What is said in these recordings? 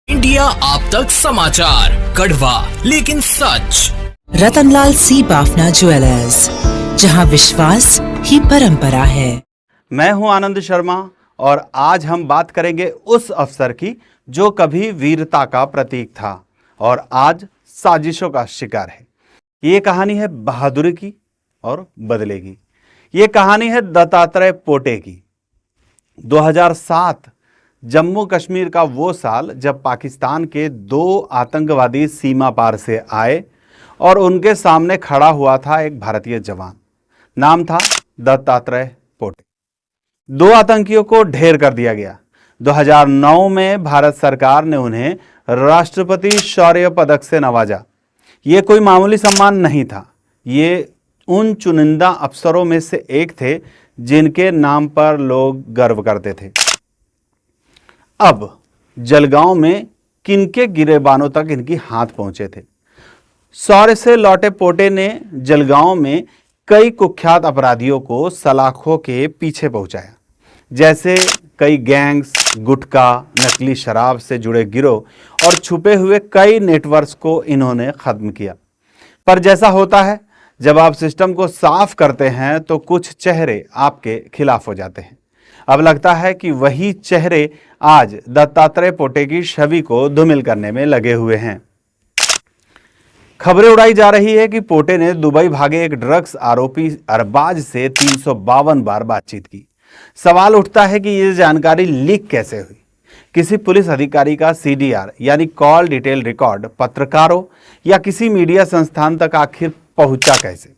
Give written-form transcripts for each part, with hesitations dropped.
India आप तक समाचार, कड़वा लेकिन सच। रतनलाल सी बाफना ज्वेलर्स, जहां विश्वास ही परंपरा है। मैं हूं आनंद शर्मा और आज हम बात करेंगे उस अफसर की जो कभी वीरता का प्रतीक था और आज साजिशों का शिकार है। ये कहानी है बहादुरी की और बदले की। ये कहानी है दत्तात्रेय पोटे की। 2007 जम्मू कश्मीर का वो साल जब पाकिस्तान के 2 आतंकवादी सीमा पार से आए और उनके सामने खड़ा हुआ था एक भारतीय जवान। नाम था दत्तात्रेय पोटे। 2 आतंकियों को ढेर कर दिया गया। 2009 में भारत सरकार ने उन्हें राष्ट्रपति शौर्य पदक से नवाजा। ये कोई मामूली सम्मान नहीं था। ये उन चुनिंदा अफसरों में से एक थे जिनके नाम पर लोग गर्व करते थे। अब जलगांव में किनके गिरेबानों तक इनकी हाथ पहुंचे थे। शौर्य से लौटे पोटे ने जलगांव में कई कुख्यात अपराधियों को सलाखों के पीछे पहुंचाया। जैसे कई गैंग्स, गुटखा, नकली शराब से जुड़े गिरोह और छुपे हुए कई नेटवर्क्स को इन्होंने खत्म किया। पर जैसा होता है जब आप सिस्टम को साफ करते हैं तो कुछ चेहरे आपके खिलाफ हो जाते हैं। अब लगता है कि वही चेहरे आज दत्तात्रेय पोटे की छवि को धूमिल करने में लगे हुए हैं। खबरें उड़ाई जा रही है कि पोटे ने दुबई भागे एक ड्रग्स आरोपी अरबाज से 352 बार बातचीत की। सवाल उठता है कि यह जानकारी लीक कैसे हुई। किसी पुलिस अधिकारी का CDR यानी कॉल डिटेल रिकॉर्ड पत्रकारों या किसी मीडिया संस्थान तक आखिर पहुंचा कैसे?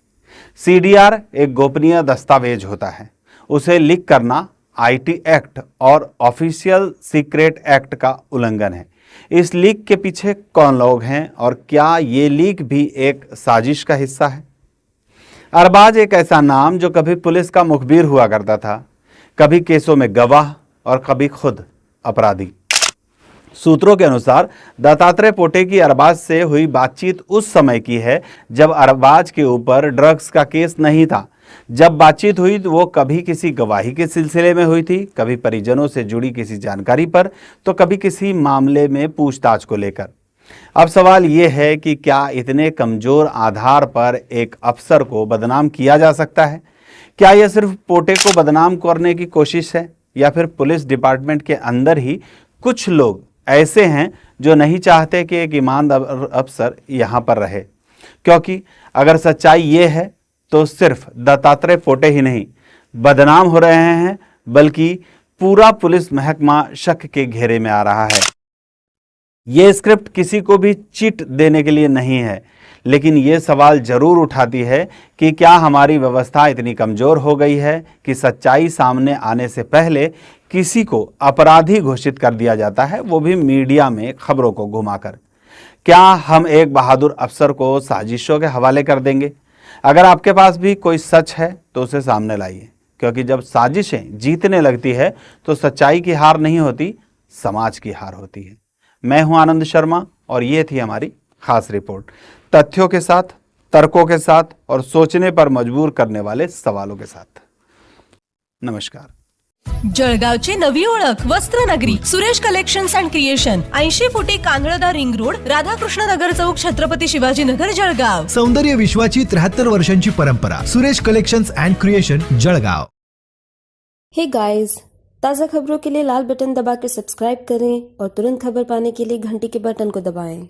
CDR एक गोपनीय दस्तावेज होता है। उसे लीक करना IT एक्ट और ऑफिशियल सीक्रेट एक्ट का उल्लंघन है। इस लीक के पीछे कौन लोग हैं और क्या ये लीक भी एक साजिश का हिस्सा है? अरबाज एक ऐसा नाम जो कभी पुलिस का मुखबिर हुआ करता था, कभी केसों में गवाह और कभी खुद अपराधी। सूत्रों के अनुसार दत्तात्रेय पोटे की अरबाज से हुई बातचीत उस समय की है जब अरबाज के ऊपर ड्रग्स का केस नहीं था। जब बातचीत हुई तो वो कभी किसी गवाही के सिलसिले में हुई थी, कभी परिजनों से जुड़ी किसी जानकारी पर, तो कभी किसी मामले में पूछताछ को लेकर। अब सवाल ये है कि क्या इतने कमजोर आधार पर एक अफसर को बदनाम किया जा सकता है? क्या यह सिर्फ पोटे को बदनाम करने की कोशिश है या फिर पुलिस डिपार्टमेंट के अंदर ही कुछ लोग ऐसे हैं जो नहीं चाहते कि एक ईमानदार अफसर यहां पर रहे? क्योंकि अगर सच्चाई ये है तो सिर्फ दत्तात्रेय पोटे ही नहीं बदनाम हो रहे हैं, बल्कि पूरा पुलिस महकमा शक के घेरे में आ रहा है। ये स्क्रिप्ट किसी को भी चिट देने के लिए नहीं है, लेकिन ये सवाल जरूर उठाती है कि क्या हमारी व्यवस्था इतनी कमजोर हो गई है कि सच्चाई सामने आने से पहले किसी को अपराधी घोषित कर दिया जाता है, वो भी मीडिया में खबरों को घुमाकर। क्या हम एक बहादुर अफसर को साजिशों के हवाले कर देंगे? अगर आपके पास भी कोई सच है तो उसे सामने लाइए, क्योंकि जब साजिशें जीतने लगती है तो सच्चाई की हार नहीं होती, समाज की हार होती है। मैं हूं आनंद शर्मा और ये थी हमारी खास रिपोर्ट, तथ्यों के साथ, तर्कों के साथ और सोचने पर मजबूर करने वाले सवालों के साथ। नमस्कार। जळगावची नवी ओळख वस्त्रनगरी सुरेश कलेक्शन्स अँड क्रिएशन 80 फुटी कांगळदा रिंग रोड, राधाकृष्ण नगर चौक, छत्रपती शिवाजी नगर, जळगाव। सौंदर्य विश्वाची 73 वर्षांची परंपरा। Suresh collections and creation, Jalgaon. Hey guys, ताज़ा खबरों के लिए लाल बटन दबा के सब्सक्राइब करें और तुरंत खबर पाने के लिए घंटी के बटन को दबाएं।